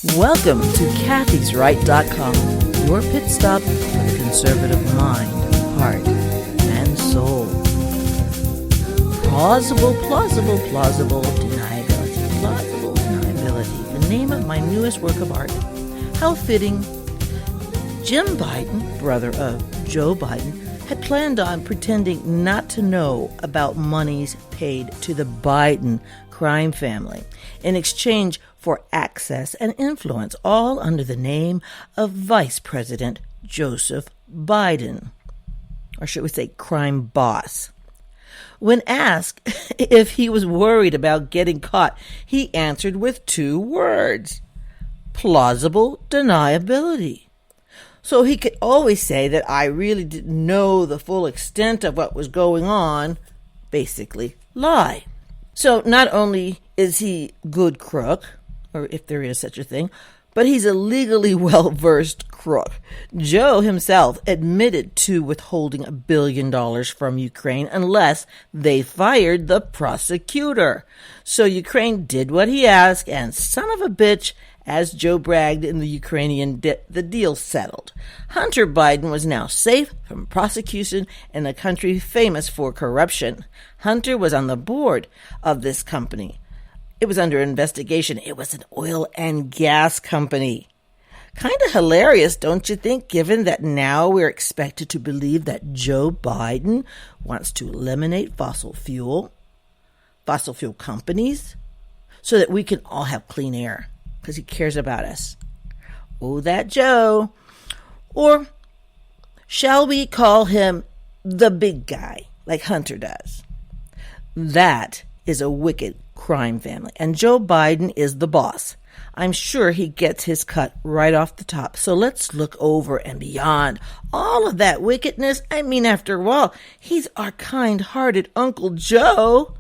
Welcome to Kathy'sRight.com, your pit stop for the conservative mind, heart, and soul. Plausible deniability. The name of my newest work of art. How fitting. Jim Biden, brother of Joe Biden, had planned on pretending not to know about monies paid to the Biden crime family in exchange for access and influence, all under the name of Vice President Joseph Biden, or should we say crime boss. When asked if he was worried about getting caught, he answered with 2 words: plausible deniability. So he could always say that I really didn't know the full extent of what was going on, basically lie. So not only is he good crook, or if there is such a thing, but he's a legally well-versed crook. Joe himself admitted to withholding $1 billion from Ukraine unless they fired the prosecutor. So Ukraine did what he asked, and son of a bitch, as Joe bragged in the Ukrainian the deal settled. Hunter Biden was now safe from prosecution in a country famous for corruption. Hunter was on the board of this company. It was under investigation. It was an oil and gas company. Kind of hilarious, don't you think, given that now we're expected to believe that Joe Biden wants to eliminate fossil fuel companies, so that we can all have clean air, because he cares about us. Oh, that Joe. Or shall we call him the big guy, like Hunter does? That is a wicked crime family, and Joe Biden is the boss. I'm sure he gets his cut right off the top. So let's look over and beyond all of that wickedness. I mean, after all, he's our kind-hearted Uncle Joe.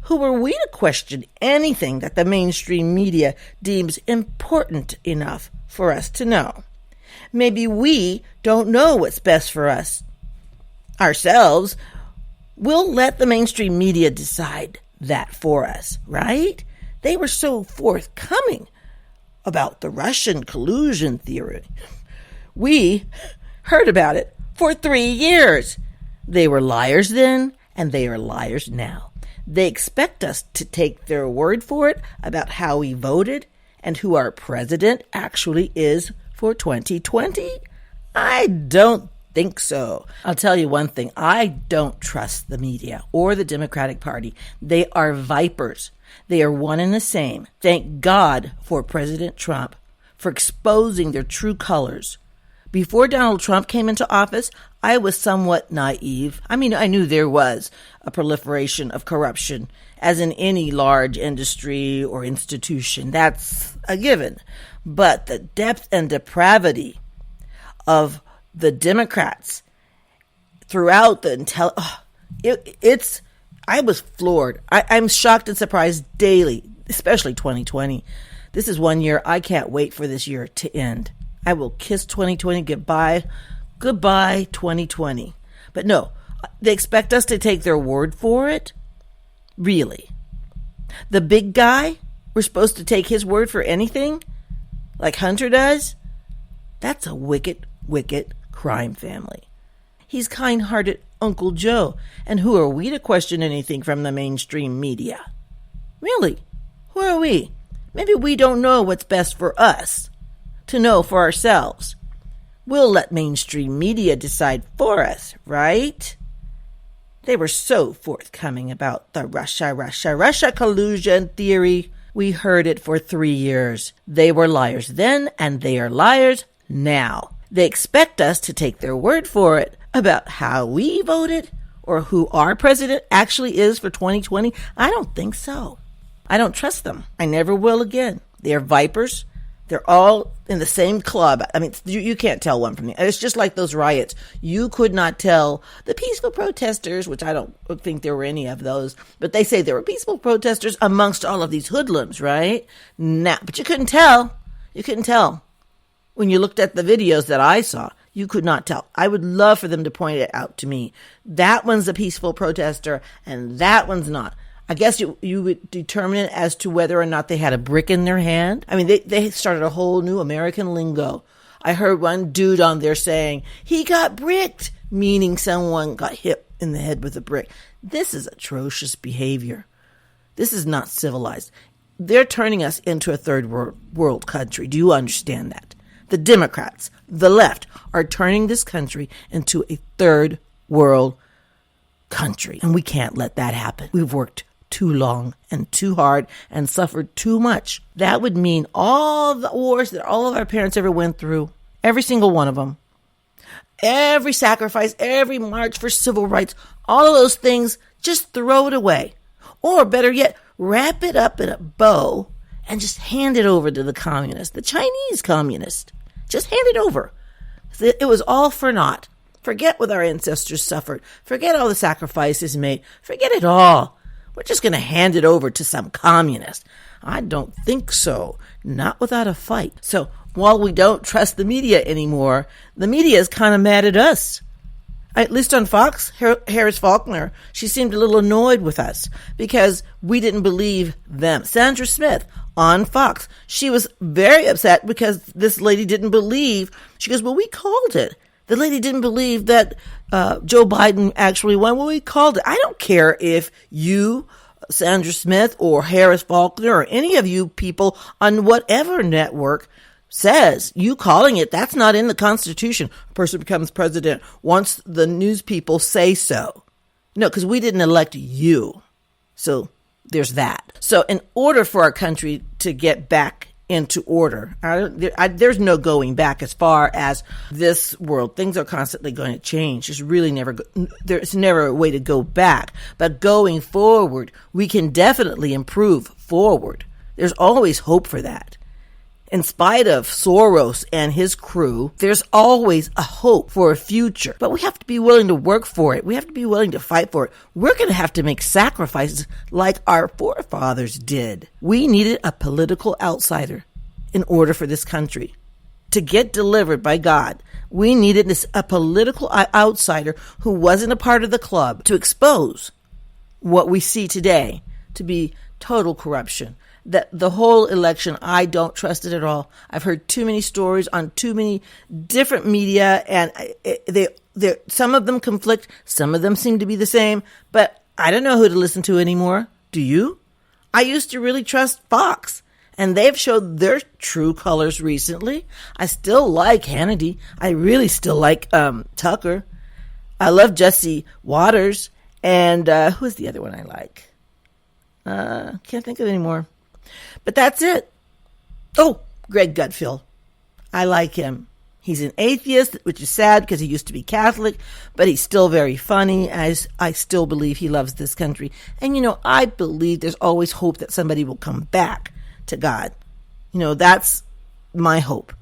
Who are we to question anything that the mainstream media deems important enough for us to know? Maybe we don't know what's best for us ourselves. We'll let the mainstream media decide that for us, right? They were so forthcoming about the Russian collusion theory. We heard about it for 3 years. They were liars then, and they are liars now. They expect us to take their word for it about how we voted and who our president actually is for 2020? I don't think so. I'll tell you one thing. I don't trust the media or the Democratic Party. They are vipers. They are one and the same. Thank God for President Trump for exposing their true colors. Before Donald Trump came into office, I was somewhat naive. I mean, I knew there was a proliferation of corruption, as in any large industry or institution. That's a given. But the depth and depravity of the Democrats throughout the I was floored. I'm shocked and surprised daily, especially 2020. This is one year I can't wait for this year to end. I will kiss 2020 goodbye. Goodbye, 2020. But no, they expect us to take their word for it? Really? The big guy? We're supposed to take his word for anything? Like Hunter does? That's a wicked, wicked crime family. He's kind-hearted Uncle Joe. And who are we to question anything from the mainstream media? Really? Who are we? Maybe we don't know what's best for us to know for ourselves. We'll let mainstream media decide for us, right? They were so forthcoming about the Russia collusion theory. We heard it for 3 years. They were liars then, and they are liars now. They expect us to take their word for it about how we voted or who our president actually is for 2020. I don't think so. I don't trust them. I never will again. They are vipers. They're all in the same club. I mean, you can't tell one from the other. It's just like those riots. You could not tell the peaceful protesters, which I don't think there were any of those, but they say there were peaceful protesters amongst all of these hoodlums, right? Nah, but you couldn't tell. You couldn't tell. When you looked at the videos that I saw, you could not tell. I would love for them to point it out to me. That one's a peaceful protester, and that one's not. I guess you would determine it as to whether or not they had a brick in their hand. I mean, they started a whole new American lingo. I heard one dude on there saying, he got bricked, meaning someone got hit in the head with a brick. This is atrocious behavior. This is not civilized. They're turning us into a third world country. Do you understand that? The Democrats, the left, are turning this country into a third world country. And we can't let that happen. We've worked too long and too hard and suffered too much. That would mean all the wars that all of our parents ever went through, every single one of them, every sacrifice, every march for civil rights, all of those things, just throw it away. Or better yet, wrap it up in a bow and just hand it over to the communists, the Chinese communists. Just hand it over. It was all for naught. Forget what our ancestors suffered. Forget all the sacrifices made. Forget it all. We're just going to hand it over to some communist. I don't think so. Not without a fight. So while we don't trust the media anymore, the media is kind of mad at us. At least on Fox, Harris Faulkner, she seemed a little annoyed with us because we didn't believe them. Sandra Smith on Fox, she was very upset because this lady didn't believe. She goes, well, we called it. The lady didn't believe that Joe Biden actually won. Well, we called it. I don't care if you, Sandra Smith, or Harris Faulkner, or any of you people on whatever network says you calling it. That's not in the Constitution. A person becomes president once the news people say so. No, because we didn't elect you. So there's that. So in order for our country to get back into order, there's no going back as far as this world. Things are constantly going to change. There's never a way to go back. But going forward, we can definitely improve forward. There's always hope for that. In spite of Soros and his crew, there's always a hope for a future. But we have to be willing to work for it. We have to be willing to fight for it. We're going to have to make sacrifices like our forefathers did. We needed a political outsider in order for this country to get delivered by God. We needed a political outsider who wasn't a part of the club to expose what we see today to be total corruption. That the whole election, I don't trust it at all. I've heard too many stories on too many different media, and some of them conflict, some of them seem to be the same, but I don't know who to listen to anymore. Do you? I used to really trust Fox, and they've showed their true colors recently. I still like Hannity. I really still like Tucker. I love Jesse Waters, and who's the other one I like? Can't think of it anymore. But that's it. Oh, Greg Gutfeld. I like him. He's an atheist, which is sad because he used to be Catholic, but he's still very funny. As I still believe he loves this country. And, I believe there's always hope that somebody will come back to God. That's my hope.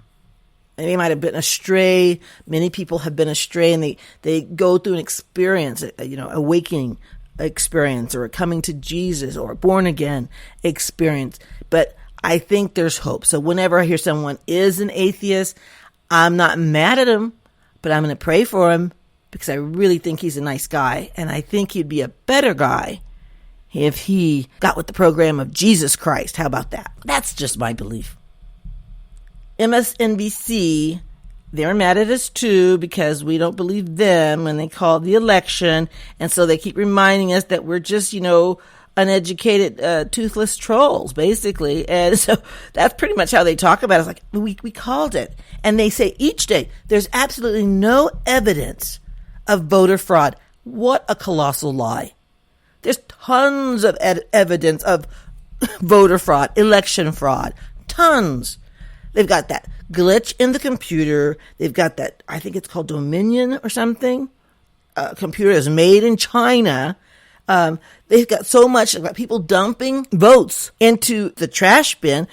And they might have been astray. Many people have been astray, and they go through an experience, awakening experience, or a coming to Jesus, or a born again experience. But I think there's hope. So whenever I hear someone is an atheist, I'm not mad at him, but I'm going to pray for him because I really think he's a nice guy. And I think he'd be a better guy if he got with the program of Jesus Christ. How about that? That's just my belief. MSNBC, they're mad at us too because we don't believe them when they call the election. And so they keep reminding us that we're just, uneducated, toothless trolls, basically. And so that's pretty much how they talk about it. It's like, we called it. And they say each day, there's absolutely no evidence of voter fraud. What a colossal lie. There's tons of evidence of voter fraud, election fraud. Tons. They've got that glitch in the computer. They've got that, I think it's called Dominion or something. Computer is made in China. They've got so much about people dumping votes into the trash bin.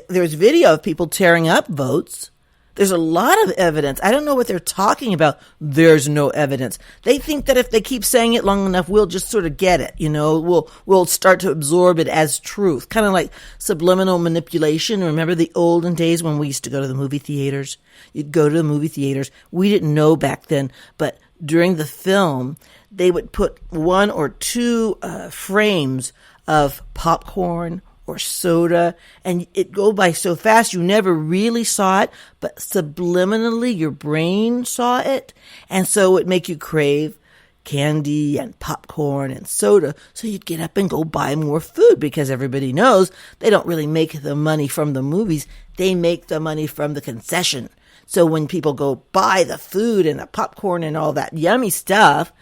There's video of people tearing up votes. There's a lot of evidence. I don't know what they're talking about. There's no evidence. They think that if they keep saying it long enough, we'll just sort of get it. We'll start to absorb it as truth. Kind of like subliminal manipulation. Remember the olden days when we used to go to the movie theaters? You'd go to the movie theaters. We didn't know back then, but during the film, they would put one or two frames of popcorn or soda, and it go by so fast you never really saw it, but subliminally your brain saw it, and so it would make you crave candy and popcorn and soda, so you'd get up and go buy more food, because everybody knows they don't really make the money from the movies, they make the money from the concession. So when people go buy the food and the popcorn and all that yummy stuff,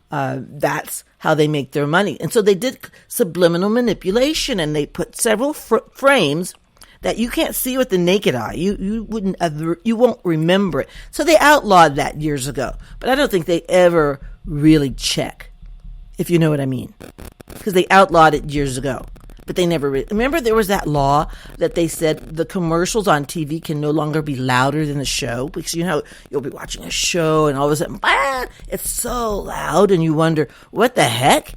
that's how they make their money. And so they did subliminal manipulation, and they put several frames that you can't see with the naked eye. You won't remember it. So they outlawed that years ago, but I don't think they ever really check, if you know what I mean, because they outlawed it years ago. But they never remember there was that law that they said the commercials on TV can no longer be louder than the show, because you know you'll be watching a show and all of a sudden, it's so loud, and you wonder what the heck.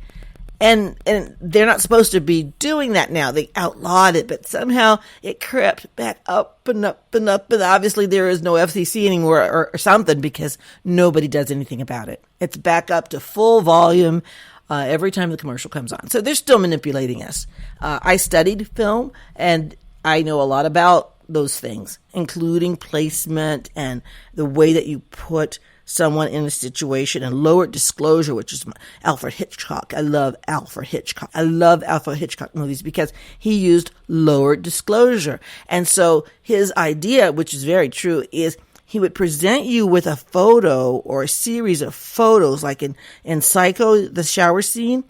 And they're not supposed to be doing that now. They outlawed it, but somehow it crept back up and up and up. And obviously there is no FCC anymore or something, because nobody does anything about it. It's back up to full volume every time the commercial comes on. So they're still manipulating us. I studied film, and I know a lot about those things, including placement and the way that you put someone in a situation, and lowered disclosure, which is Alfred Hitchcock. I love Alfred Hitchcock. I love Alfred Hitchcock movies because he used lowered disclosure. And so his idea, which is very true, is he would present you with a photo or a series of photos, like in Psycho, the shower scene.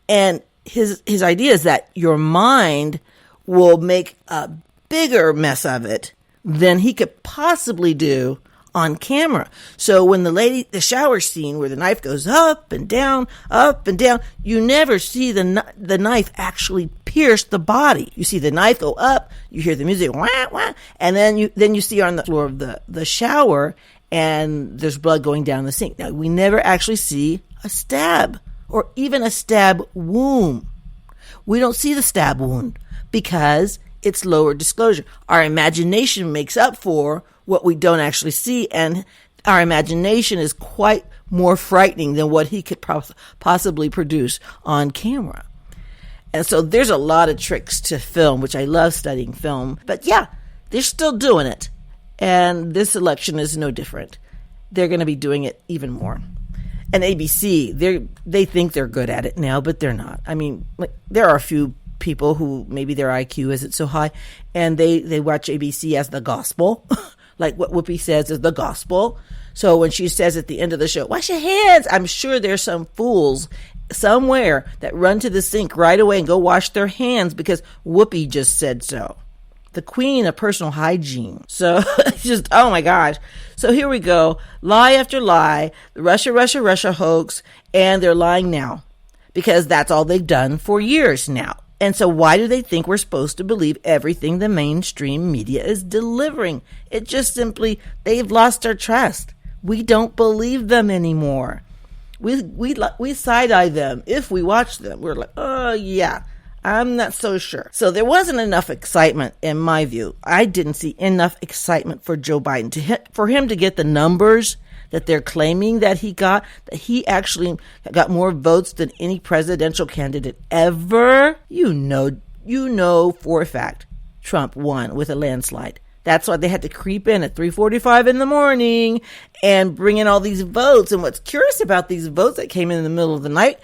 And his idea is that your mind will make a bigger mess of it than he could possibly do on camera. So when the shower scene where the knife goes up and down, you never see the knife actually pierce the body. You see the knife go up, you hear the music, wah, wah, and then you see on the floor of the shower, and there's blood going down the sink. Now, we never actually see a stab or even a stab wound. We don't see the stab wound because it's lower disclosure. Our imagination makes up for what we don't actually see, and our imagination is quite more frightening than what he could possibly produce on camera. And so there's a lot of tricks to film, which I love studying film. But yeah, they're still doing it. And this election is no different. They're going to be doing it even more. And ABC, they think they're good at it now, but they're not. I mean, there are a few people who maybe their IQ isn't so high, and they watch ABC as the gospel. Like what Whoopi says is the gospel. So when she says at the end of the show, wash your hands, I'm sure there's some fools somewhere that run to the sink right away and go wash their hands because Whoopi just said so. The queen of personal hygiene. So just, oh my gosh. So here we go. Lie after lie. The Russia hoax. And they're lying now because that's all they've done for years now. And so why do they think we're supposed to believe everything the mainstream media is delivering? It just simply, they've lost our trust. We don't believe them anymore. We side-eye them if we watch them. We're like, oh, yeah, I'm not so sure. So there wasn't enough excitement, in my view. I didn't see enough excitement for Joe Biden for him to get the numbers that they're claiming that he got, that he actually got more votes than any presidential candidate ever. You know for a fact Trump won with a landslide. That's why they had to creep in at 3:45 in the morning and bring in all these votes. And what's curious about these votes that came in the middle of the night,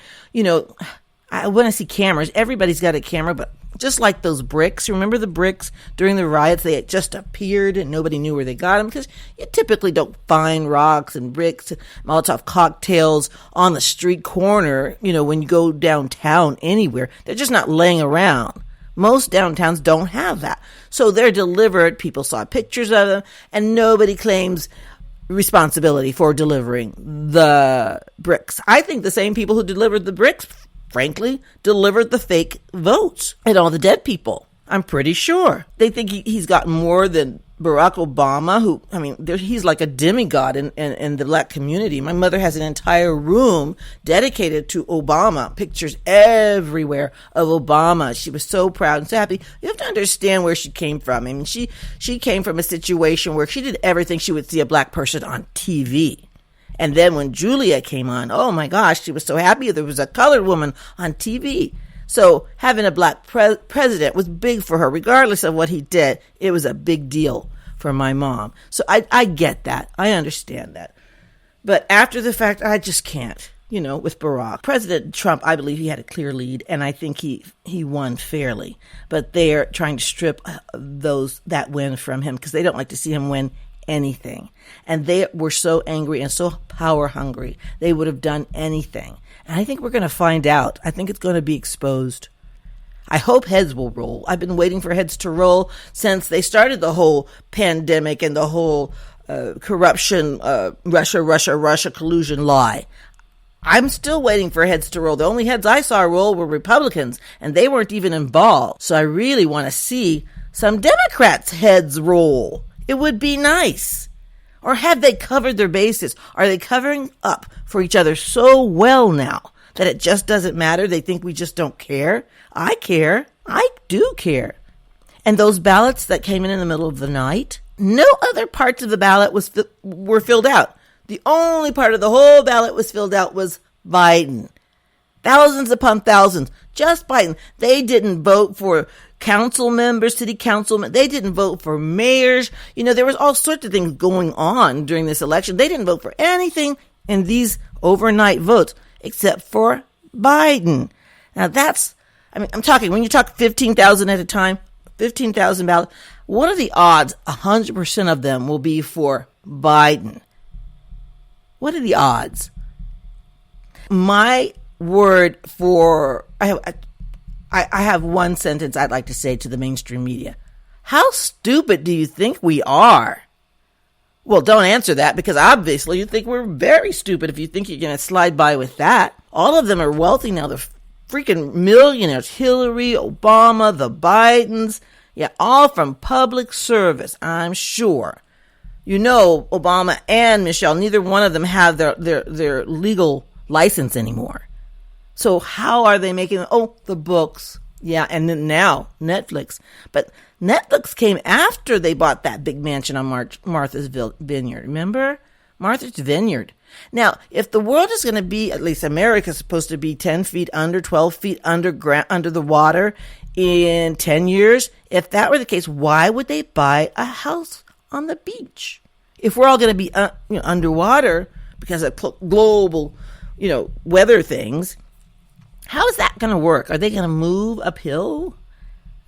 I want to see cameras. Everybody's got a camera, but just like those bricks, remember the bricks during the riots? They had just appeared and nobody knew where they got them because you typically don't find rocks and bricks, Molotov cocktails on the street corner, when you go downtown anywhere. They're just not laying around. Most downtowns don't have that. So they're delivered. People saw pictures of them and nobody claims responsibility for delivering the bricks. I think the same people who delivered the bricks, frankly, delivered the fake votes and all the dead people. I'm pretty sure. They think he's gotten more than Barack Obama, he's like a demigod in the black community. My mother has an entire room dedicated to Obama, pictures everywhere of Obama. She was so proud and so happy. You have to understand where she came from. I mean, she came from a situation where she did everything she would see a black person on TV. And then when Julia came on, oh my gosh, she was so happy there was a colored woman on TV. So having a black president was big for her, regardless of what he did. It was a big deal for my mom. So I get that. I understand that. But after the fact, I just can't. With Barack. President Trump, I believe he had a clear lead, and I think he won fairly. But they're trying to strip that win from him because they don't like to see him win anything. And they were so angry and so power hungry, they would have done anything. And I think we're going to find out. I think it's going to be exposed. I hope heads will roll. I've been waiting for heads to roll since they started the whole pandemic and the whole corruption, Russia collusion lie. I'm still waiting for heads to roll. The only heads I saw roll were Republicans, and they weren't even involved. So I really want to see some Democrats' heads roll. It would be nice. Or have they covered their bases? Are they covering up for each other so well now that it just doesn't matter? They think we just don't care? I care. I do care. And those ballots that came in the middle of the night, no other parts of the ballot were filled out. The only part of the whole ballot was filled out was Biden. Thousands upon thousands. Just Biden. They didn't vote for council members, city councilmen. They didn't vote for mayors. There was all sorts of things going on during this election. They didn't vote for anything in these overnight votes except for Biden. Now I'm talking, when you talk 15,000 at a time, 15,000 ballots, what are the odds 100% of them will be for Biden? What are the odds? My word for, I have one sentence I'd like to say to the mainstream media. How stupid do you think we are? Well, don't answer that, because obviously you think we're very stupid if you think you're going to slide by with that. All of them are wealthy now. They're freaking millionaires. Hillary, Obama, the Bidens. Yeah, all from public service, I'm sure. Obama and Michelle, neither one of them have their legal license anymore. So how are they making, the books? Yeah, and then now Netflix. But Netflix came after they bought that big mansion on Martha's Vineyard. Remember? Martha's Vineyard. Now, if the world is going to be, at least America is supposed to be 10 feet under, 12 feet under the water in 10 years, if that were the case, why would they buy a house on the beach? If we're all going to be underwater because of global, weather things, how is that going to work? Are they going to move uphill?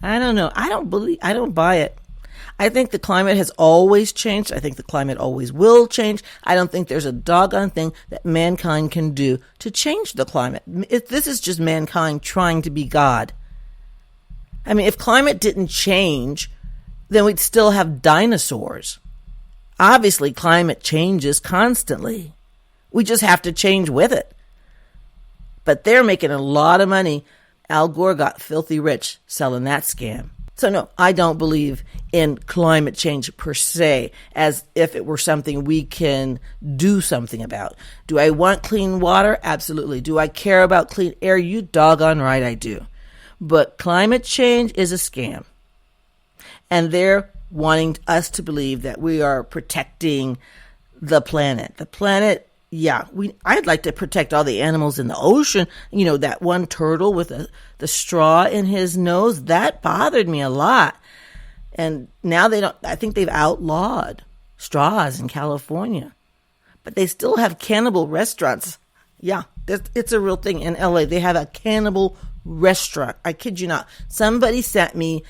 I don't know. I don't buy it. I think the climate has always changed. I think the climate always will change. I don't think there's a doggone thing that mankind can do to change the climate. This is just mankind trying to be God. I mean, if climate didn't change, then we'd still have dinosaurs. Obviously, climate changes constantly. We just have to change with it. But they're making a lot of money. Al Gore got filthy rich selling that scam. So no, I don't believe in climate change per se, as if it were something we can do something about. Do I want clean water? Absolutely. Do I care about clean air? You doggone right I do. But climate change is a scam. And they're wanting us to believe that we are protecting the planet. The planet, yeah, I'd like to protect all the animals in the ocean. That one turtle with the straw in his nose, that bothered me a lot. And now I think they've outlawed straws in California. But they still have cannibal restaurants. Yeah, it's a real thing. In LA, they have a cannibal restaurant. I kid you not. Somebody sent me,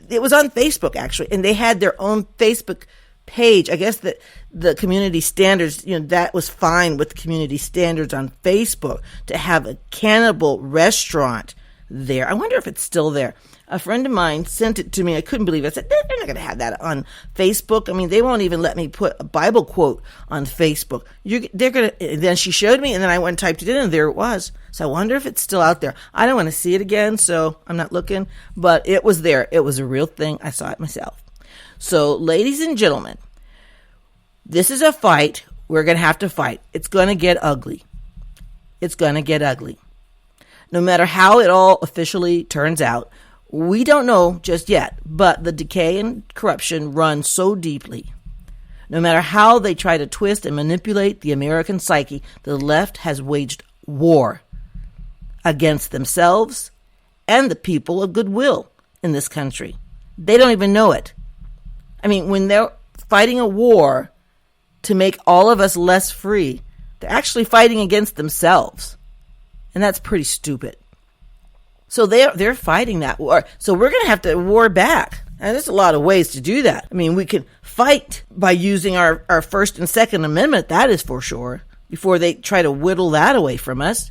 it was on Facebook actually, and they had their own Facebook page. I guess that the community standards, that was fine with community standards on Facebook to have a cannibal restaurant there. I wonder if it's still there. A friend of mine sent it to me. I couldn't believe it. I said, they're not going to have that on Facebook. I mean, they won't even let me put a Bible quote on Facebook. They're going to, then she showed me, and then I went and typed it in, and there it was. So I wonder if it's still out there. I don't want to see it again, so I'm not looking, but it was there. It was a real thing. I saw it myself. So, ladies and gentlemen, this is a fight we're going to have to fight. It's going to get ugly. It's going to get ugly. No matter how it all officially turns out, we don't know just yet, but the decay and corruption run so deeply. No matter how they try to twist and manipulate the American psyche, the left has waged war against themselves and the people of goodwill in this country. They don't even know it. I mean, when they're fighting a war to make all of us less free, they're actually fighting against themselves. And that's pretty stupid. So they're fighting that war. So we're going to have to war back. And there's a lot of ways to do that. I mean, we can fight by using our First and Second Amendment, that is for sure, before they try to whittle that away from us.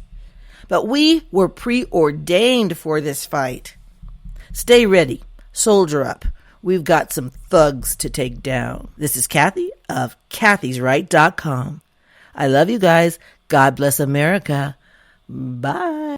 But we were preordained for this fight. Stay ready. Soldier up. We've got some thugs to take down. This is Kathy of kathysright.com. I love you guys. God bless America. Bye.